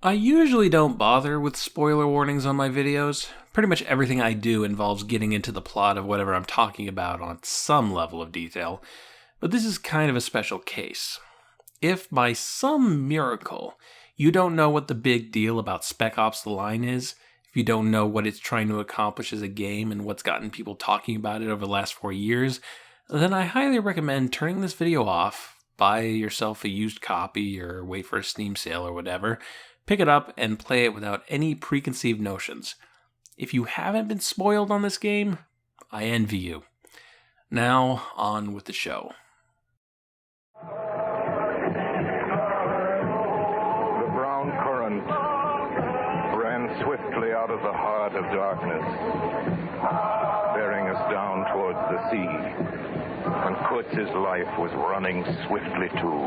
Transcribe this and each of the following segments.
I usually don't bother with spoiler warnings on my videos. Pretty much everything I do involves getting into the plot of whatever I'm talking about on some level of detail, but this is kind of a special case. If by some miracle you don't know what the big deal about Spec Ops The Line is, if you don't know what it's trying to accomplish as a game and what's gotten people talking about it over the last 4 years, then I highly recommend turning this video off, buy yourself a used copy or wait for a Steam sale or whatever, pick it up and play it without any preconceived notions. If you haven't been spoiled on this game, I envy you. Now, on with the show. The brown current ran swiftly out of the heart of darkness, bearing us down towards the sea. And Kurtz's life was running swiftly too,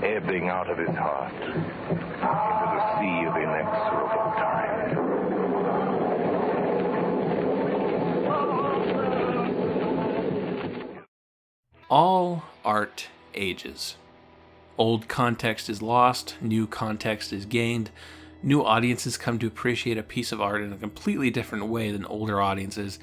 ebbing out of his heart into the sea of inexorable time. All art ages. Old context is lost, new context is gained. New audiences come to appreciate a piece of art in a completely different way than older audiences.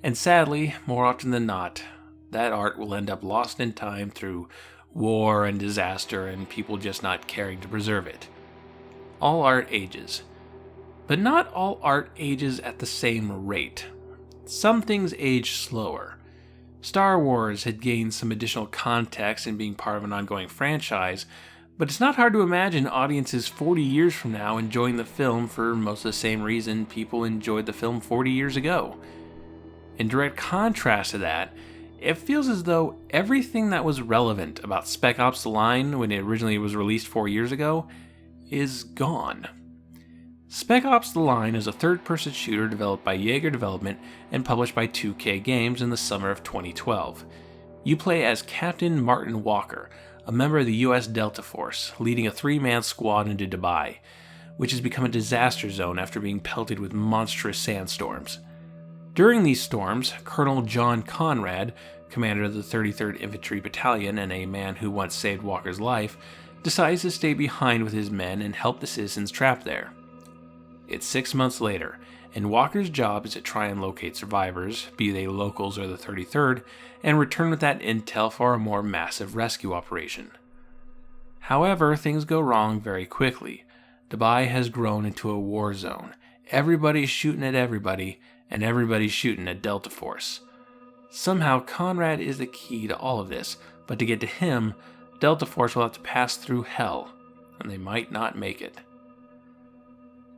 And sadly, more often than not, that art will end up lost in time through war and disaster and people just not caring to preserve it. All art ages. But not all art ages at the same rate. Some things age slower. Star Wars had gained some additional context in being part of an ongoing franchise, but it's not hard to imagine audiences 40 years from now enjoying the film for most of the same reason people enjoyed the film 40 years ago. In direct contrast to that, it feels as though everything that was relevant about Spec Ops The Line when it originally was released 4 years ago is gone. Spec Ops The Line is a third-person shooter developed by Jaeger Development and published by 2K Games in the summer of 2012. You play as Captain Martin Walker, a member of the US Delta Force, leading a 3-man squad into Dubai, which has become a disaster zone after being pelted with monstrous sandstorms. During these storms, Colonel John Conrad, commander of the 33rd Infantry Battalion and a man who once saved Walker's life, decides to stay behind with his men and help the citizens trapped there. It's 6 months later, and Walker's job is to try and locate survivors, be they locals or the 33rd, and return with that intel for a more massive rescue operation. However, things go wrong very quickly. Dubai has grown into a war zone. Everybody's shooting at everybody, and everybody's shooting at Delta Force. Somehow, Conrad is the key to all of this, but to get to him, Delta Force will have to pass through hell, and they might not make it.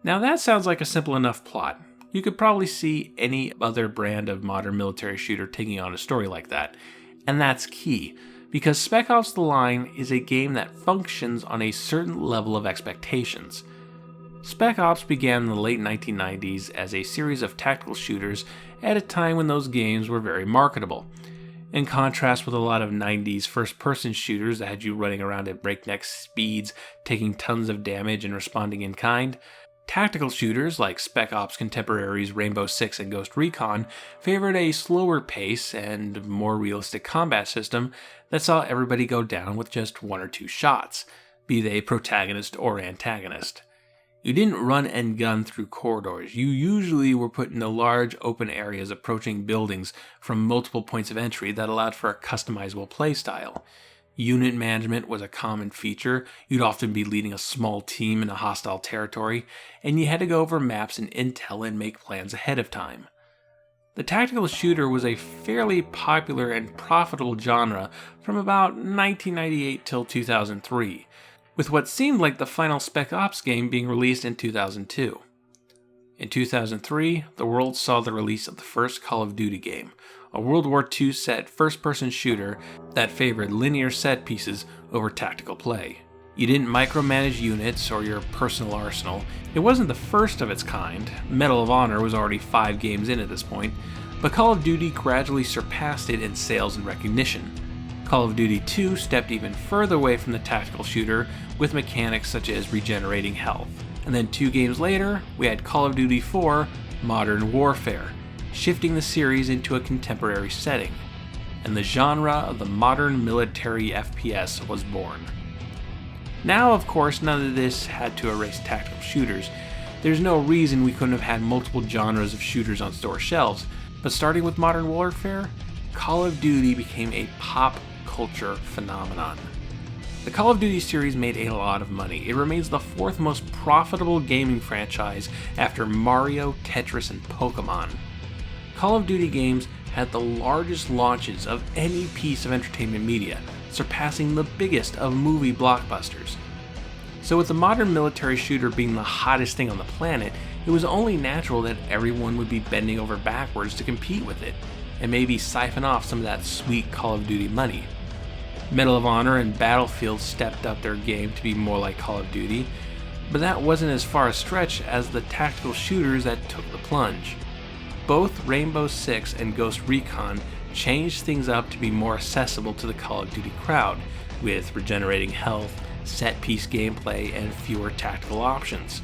Now that sounds like a simple enough plot. You could probably see any other brand of modern military shooter taking on a story like that, and that's key, because Spec Ops The Line is a game that functions on a certain level of expectations. Spec Ops began in the late 1990s as a series of tactical shooters at a time when those games were very marketable. In contrast with a lot of 90s first-person shooters that had you running around at breakneck speeds, taking tons of damage and responding in kind, tactical shooters like Spec Ops contemporaries Rainbow Six and Ghost Recon favored a slower pace and more realistic combat system that saw everybody go down with just 1 or 2 shots, be they protagonist or antagonist. You didn't run and gun through corridors. You usually were put into large open areas approaching buildings from multiple points of entry that allowed for a customizable playstyle. Unit management was a common feature. You'd often be leading a small team in a hostile territory, and you had to go over maps and intel and make plans ahead of time. The tactical shooter was a fairly popular and profitable genre from about 1998 till 2003. With what seemed like the final Spec Ops game being released in 2002. In 2003, the world saw the release of the first Call of Duty game, a World War II set first-person shooter that favored linear set pieces over tactical play. You didn't micromanage units or your personal arsenal. It wasn't the first of its kind. Medal of Honor was already 5 games in at this point, but Call of Duty gradually surpassed it in sales and recognition. Call of Duty 2 stepped even further away from the tactical shooter with mechanics such as regenerating health. And then 2 games later, we had Call of Duty 4 Modern Warfare, shifting the series into a contemporary setting. And the genre of the modern military FPS was born. Now, of course, none of this had to erase tactical shooters. There's no reason we couldn't have had multiple genres of shooters on store shelves, but starting with Modern Warfare, Call of Duty became a pop culture phenomenon. The Call of Duty series made a lot of money. It remains the fourth most profitable gaming franchise after Mario, Tetris, and Pokemon. Call of Duty games had the largest launches of any piece of entertainment media, surpassing the biggest of movie blockbusters. So with the modern military shooter being the hottest thing on the planet, it was only natural that everyone would be bending over backwards to compete with it, and maybe siphon off some of that sweet Call of Duty money. Medal of Honor and Battlefield stepped up their game to be more like Call of Duty, but that wasn't as far a stretch as the tactical shooters that took the plunge. Both Rainbow Six and Ghost Recon changed things up to be more accessible to the Call of Duty crowd, with regenerating health, set-piece gameplay, and fewer tactical options.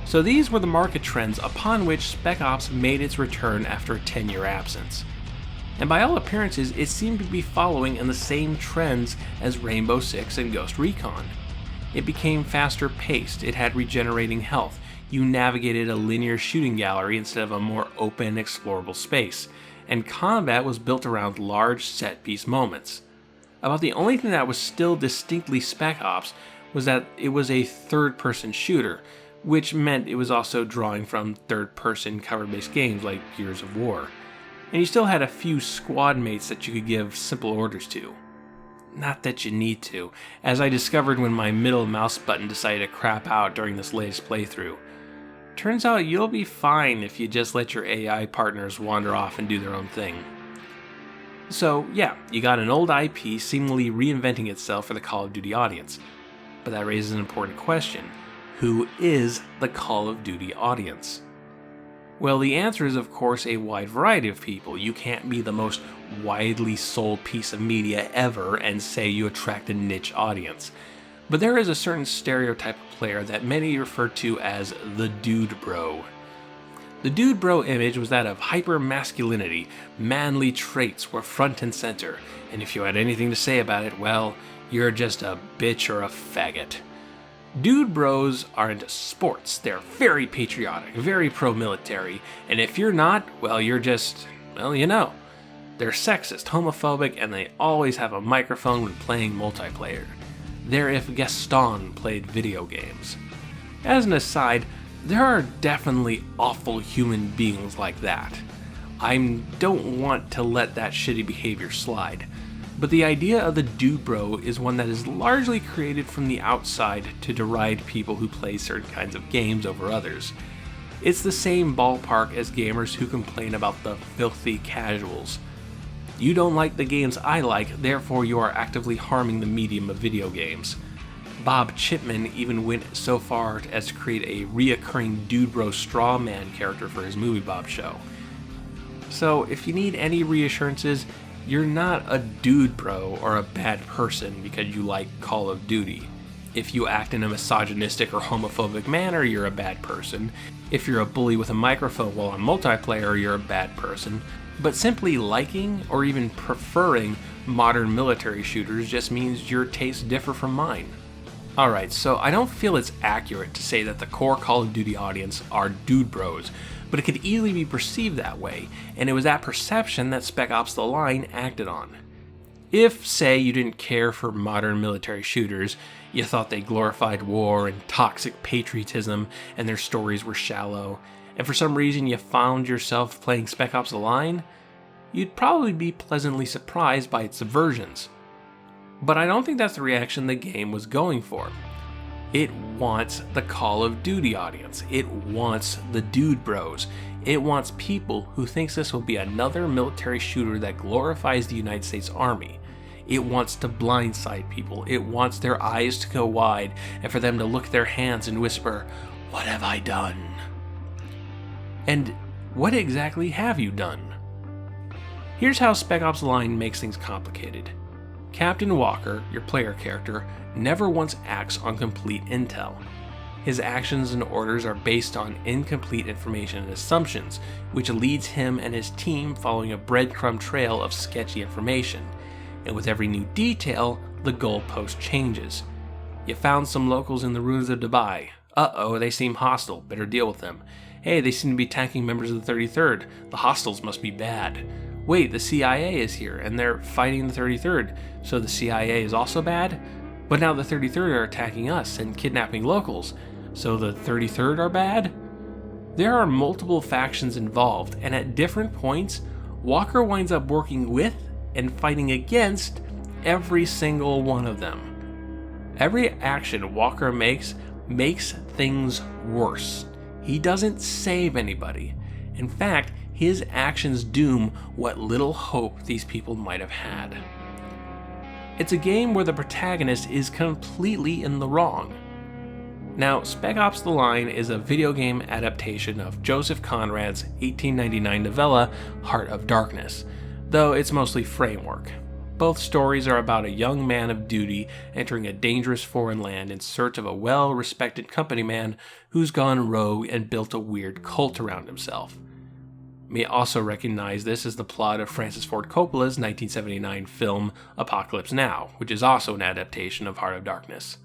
So these were the market trends upon which Spec Ops made its return after a 10-year absence. And by all appearances, it seemed to be following in the same trends as Rainbow Six and Ghost Recon. It became faster paced, it had regenerating health, you navigated a linear shooting gallery instead of a more open, explorable space, and combat was built around large set-piece moments. About the only thing that was still distinctly Spec Ops was that it was a third-person shooter, which meant it was also drawing from third-person cover-based games like Gears of War. And you still had a few squad mates that you could give simple orders to. Not that you need to, as I discovered when my middle mouse button decided to crap out during this latest playthrough. Turns out you'll be fine if you just let your AI partners wander off and do their own thing. So yeah, you got an old IP seemingly reinventing itself for the Call of Duty audience. But that raises an important question. Who is the Call of Duty audience? Well, the answer is of course a wide variety of people. You can't be the most widely sold piece of media ever and say you attract a niche audience. But there is a certain stereotype of player that many refer to as the dude bro. The dude bro image was that of hyper-masculinity, manly traits were front and center, and if you had anything to say about it, well, you're just a bitch or a faggot. Dude bros are into sports, they're very patriotic, very pro-military, and if you're not, well, you're just, well, you know. They're sexist, homophobic, and they always have a microphone when playing multiplayer. They're if Gaston played video games. As an aside, there are definitely awful human beings like that. I don't want to let that shitty behavior slide. But the idea of the dude bro is one that is largely created from the outside to deride people who play certain kinds of games over others. It's the same ballpark as gamers who complain about the filthy casuals. You don't like the games I like, therefore you are actively harming the medium of video games. Bob Chipman even went so far as to create a reoccurring dude bro straw man character for his Movie Bob show. So if you need any reassurances, you're not a dude bro or a bad person because you like Call of Duty. If you act in a misogynistic or homophobic manner, you're a bad person. If you're a bully with a microphone while on multiplayer, you're a bad person. But simply liking or even preferring modern military shooters just means your tastes differ from mine. Alright, so I don't feel it's accurate to say that the core Call of Duty audience are dude bros, but it could easily be perceived that way, and it was that perception that Spec Ops The Line acted on. If, say, you didn't care for modern military shooters, you thought they glorified war and toxic patriotism and their stories were shallow, and for some reason you found yourself playing Spec Ops The Line, you'd probably be pleasantly surprised by its subversions. But I don't think that's the reaction the game was going for. It wants the Call of Duty audience. It wants the dude bros. It wants people who thinks this will be another military shooter that glorifies the United States Army. It wants to blindside people. It wants their eyes to go wide and for them to look at their hands and whisper, "What have I done?" And what exactly have you done? Here's how Spec Ops Line makes things complicated. Captain Walker, your player character, never once acts on complete intel. His actions and orders are based on incomplete information and assumptions, which leads him and his team following a breadcrumb trail of sketchy information, and with every new detail, the goalpost changes. You found some locals in the ruins of Dubai. Uh-oh, they seem hostile. Better deal with them. Hey, they seem to be attacking members of the 33rd. The hostiles must be bad. Wait, the CIA is here, and they're fighting the 33rd. So the CIA is also bad? But now the 33rd are attacking us and kidnapping locals. So the 33rd are bad? There are multiple factions involved, and at different points, Walker winds up working with and fighting against every single one of them. Every action Walker makes things worse. He doesn't save anybody. In fact, his actions doom what little hope these people might have had. It's a game where the protagonist is completely in the wrong. Now, Spec Ops: The Line is a video game adaptation of Joseph Conrad's 1899 novella, Heart of Darkness, though it's mostly framework. Both stories are about a young man of duty entering a dangerous foreign land in search of a well-respected company man who's gone rogue and built a weird cult around himself. You may also recognize this as the plot of Francis Ford Coppola's 1979 film Apocalypse Now, which is also an adaptation of Heart of Darkness.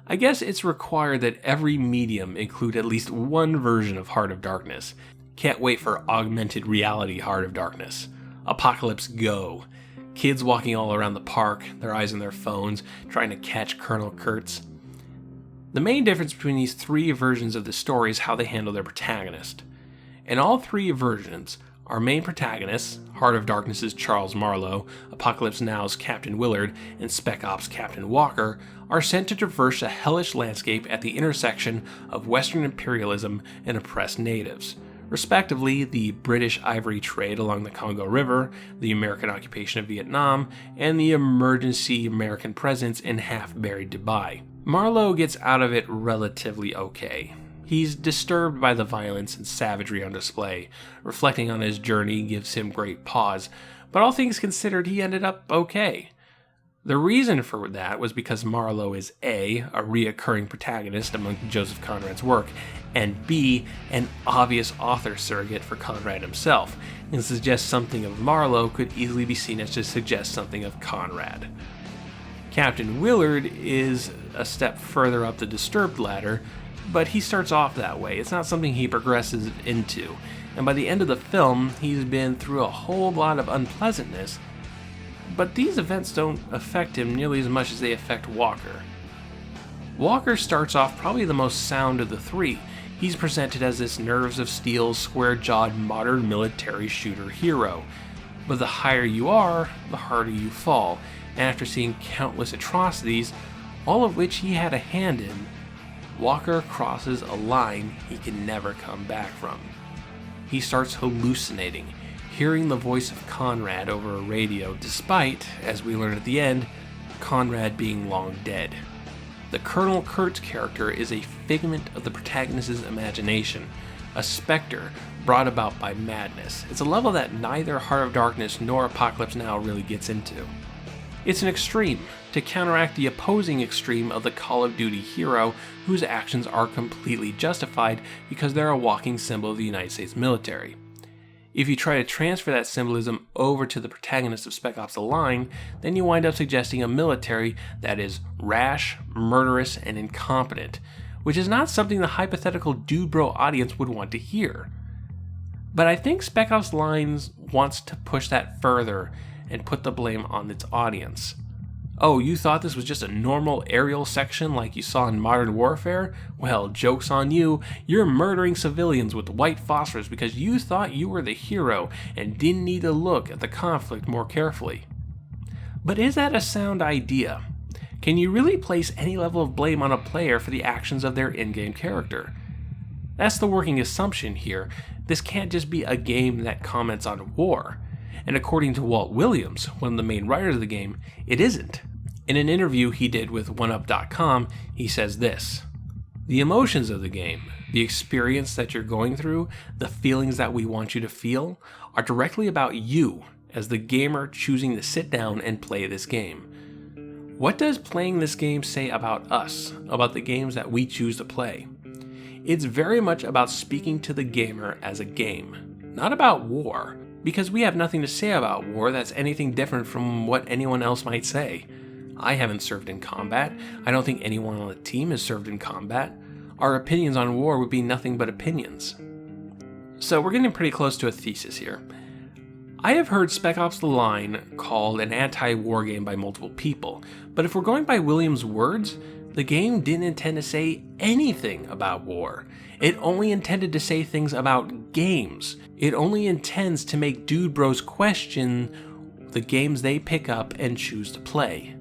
I guess it's required that every medium include at least one version of Heart of Darkness. Can't wait for augmented reality Heart of Darkness. Apocalypse Go. Kids walking all around the park, their eyes on their phones, trying to catch Colonel Kurtz. The main difference between these three versions of the story is how they handle their protagonist. In all three versions, our main protagonists, Heart of Darkness's Charles Marlowe, Apocalypse Now's Captain Willard, and Spec Ops' Captain Walker, are sent to traverse a hellish landscape at the intersection of Western imperialism and oppressed natives, respectively the British ivory trade along the Congo River, the American occupation of Vietnam, and the emergency American presence in half-buried Dubai. Marlowe gets out of it relatively okay. He's disturbed by the violence and savagery on display. Reflecting on his journey gives him great pause, but all things considered, he ended up okay. The reason for that was because Marlowe is A, a reoccurring protagonist among Joseph Conrad's work, and B, an obvious author surrogate for Conrad himself, and to suggest something of Marlowe could easily be seen as to suggest something of Conrad. Captain Willard is a step further up the disturbed ladder, but he starts off that way. It's not something he progresses into, and by the end of the film, he's been through a whole lot of unpleasantness, but these events don't affect him nearly as much as they affect Walker. Walker starts off probably the most sound of the three. He's presented as this nerves of steel, square-jawed, modern military shooter hero, but the higher you are, the harder you fall, and after seeing countless atrocities, all of which he had a hand in, Walker crosses a line he can never come back from. He starts hallucinating, hearing the voice of Conrad over a radio despite, as we learn at the end, Conrad being long dead. The Colonel Kurtz character is a figment of the protagonist's imagination, a specter brought about by madness. It's a level that neither Heart of Darkness nor Apocalypse Now really gets into. It's an extreme to counteract the opposing extreme of the Call of Duty hero whose actions are completely justified because they're a walking symbol of the United States military. If you try to transfer that symbolism over to the protagonist of Spec Ops: The Line, then you wind up suggesting a military that is rash, murderous, and incompetent, which is not something the hypothetical dude bro audience would want to hear. But I think Spec Ops: The Line wants to push that further and put the blame on its audience. Oh, you thought this was just a normal aerial section like you saw in Modern Warfare? Well, joke's on you. You're murdering civilians with white phosphorus because you thought you were the hero and didn't need to look at the conflict more carefully. But is that a sound idea? Can you really place any level of blame on a player for the actions of their in-game character? That's the working assumption here. This can't just be a game that comments on war. And according to Walt Williams, one of the main writers of the game, it isn't. In an interview he did with OneUp.com, he says this: "The emotions of the game, the experience that you're going through, the feelings that we want you to feel, are directly about you as the gamer choosing to sit down and play this game. What does playing this game say about us, about the games that we choose to play? It's very much about speaking to the gamer as a game, not about war. Because we have nothing to say about war that's anything different from what anyone else might say. I haven't served in combat. I don't think anyone on the team has served in combat. Our opinions on war would be nothing but opinions. So we're getting pretty close to a thesis here. I have heard Spec Ops The Line called an anti-war game by multiple people, but if we're going by Williams' words, the game didn't intend to say anything about war. It only intended to say things about games. It only intends to make dude bros question the games they pick up and choose to play.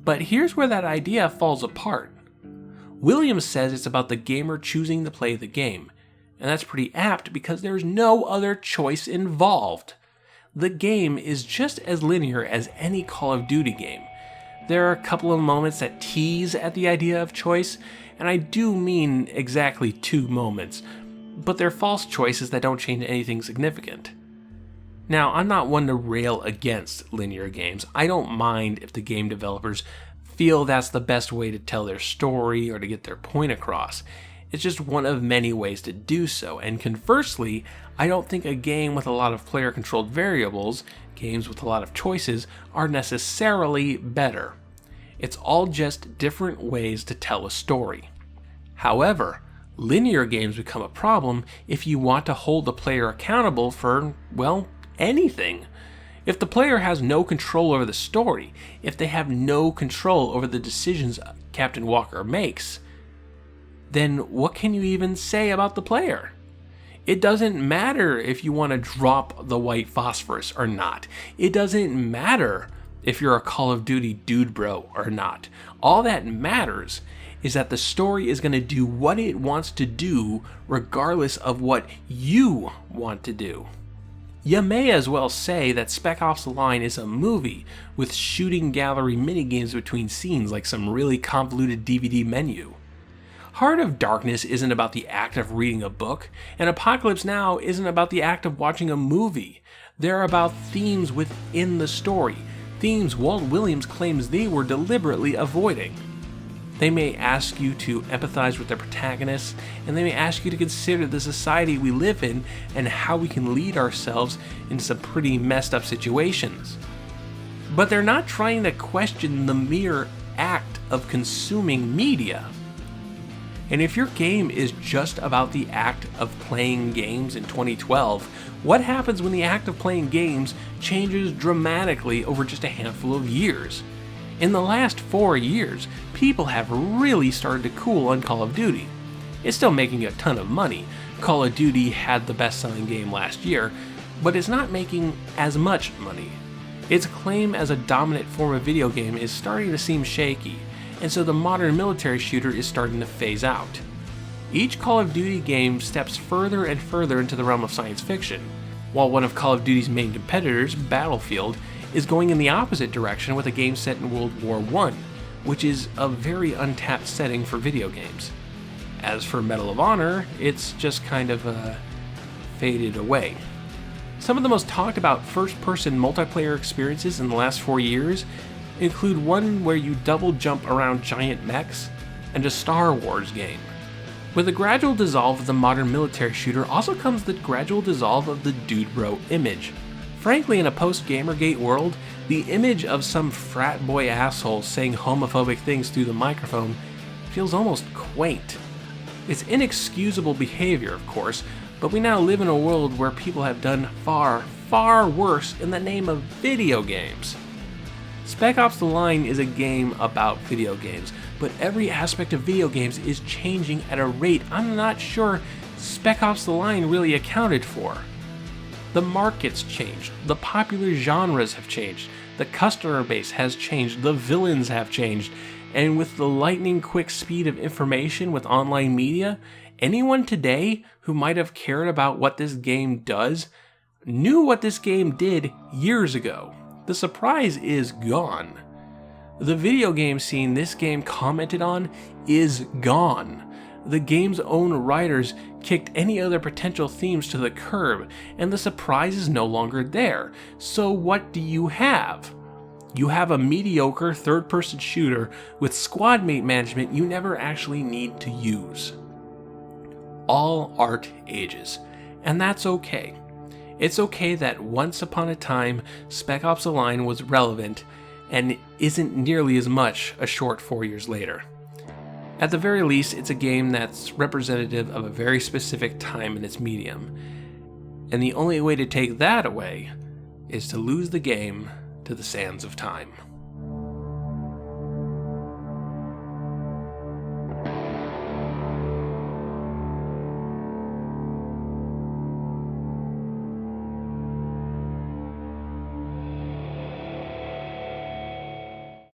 But here's where that idea falls apart. Williams says it's about the gamer choosing to play the game, and that's pretty apt because there's no other choice involved. The game is just as linear as any Call of Duty game. There are a couple of moments that tease at the idea of choice, and I do mean exactly 2 moments, but they're false choices that don't change anything significant. Now, I'm not one to rail against linear games. I don't mind if the game developers feel that's the best way to tell their story or to get their point across. It's just one of many ways to do so, and conversely, I don't think a game with a lot of player-controlled variables, games with a lot of choices, are necessarily better. It's all just different ways to tell a story. However, linear games become a problem if you want to hold the player accountable for, well, anything. If the player has no control over the story, if they have no control over the decisions Captain Walker makes, then what can you even say about the player? It doesn't matter if you want to drop the white phosphorus or not. It doesn't matter if you're a Call of Duty dude bro or not. All that matters is that the story is going to do what it wants to do regardless of what you want to do. You may as well say that Spec Ops The Line is a movie with shooting gallery minigames between scenes like some really convoluted DVD menu. Heart of Darkness isn't about the act of reading a book, and Apocalypse Now isn't about the act of watching a movie. They're about themes within the story, themes Walt Williams claims they were deliberately avoiding. They may ask you to empathize with their protagonists, and they may ask you to consider the society we live in and how we can lead ourselves in some pretty messed up situations. But they're not trying to question the mere act of consuming media. And if your game is just about the act of playing games in 2012, what happens when the act of playing games changes dramatically over just a handful of years? In the last 4 years, people have really started to cool on Call of Duty. It's still making a ton of money. Call of Duty had the best-selling game last year, but it's not making as much money. Its claim as a dominant form of video game is starting to seem shaky, and so the modern military shooter is starting to phase out. Each Call of Duty game steps further and further into the realm of science fiction, while one of Call of Duty's main competitors, Battlefield, is going in the opposite direction with a game set in World War I, which is a very untapped setting for video games. As for Medal of Honor, it's just kind of faded away. Some of the most talked about first-person multiplayer experiences in the last 4 years include one where you double jump around giant mechs and a Star Wars game. With the gradual dissolve of the modern military shooter also comes the gradual dissolve of the dude bro image. Frankly, in a post-Gamergate world, the image of some frat boy asshole saying homophobic things through the microphone feels almost quaint. It's inexcusable behavior, of course, but we now live in a world where people have done far, far worse in the name of video games. Spec Ops The Line is a game about video games, but every aspect of video games is changing at a rate I'm not sure Spec Ops The Line really accounted for. The market's changed, the popular genres have changed, the customer base has changed, the villains have changed, and with the lightning quick speed of information with online media, anyone today who might have cared about what this game does knew what this game did years ago. The surprise is gone. The video game scene this game commented on is gone. The game's own writers kicked any other potential themes to the curb, and the surprise is no longer there. So what do you have? You have a mediocre third-person shooter with squad mate management you never actually need to use. All art ages, and that's okay. It's okay that once upon a time, Spec Ops The Line was relevant, and isn't nearly as much a short 4 years later. At the very least, it's a game that's representative of a very specific time in its medium, and the only way to take that away is to lose the game to the sands of time.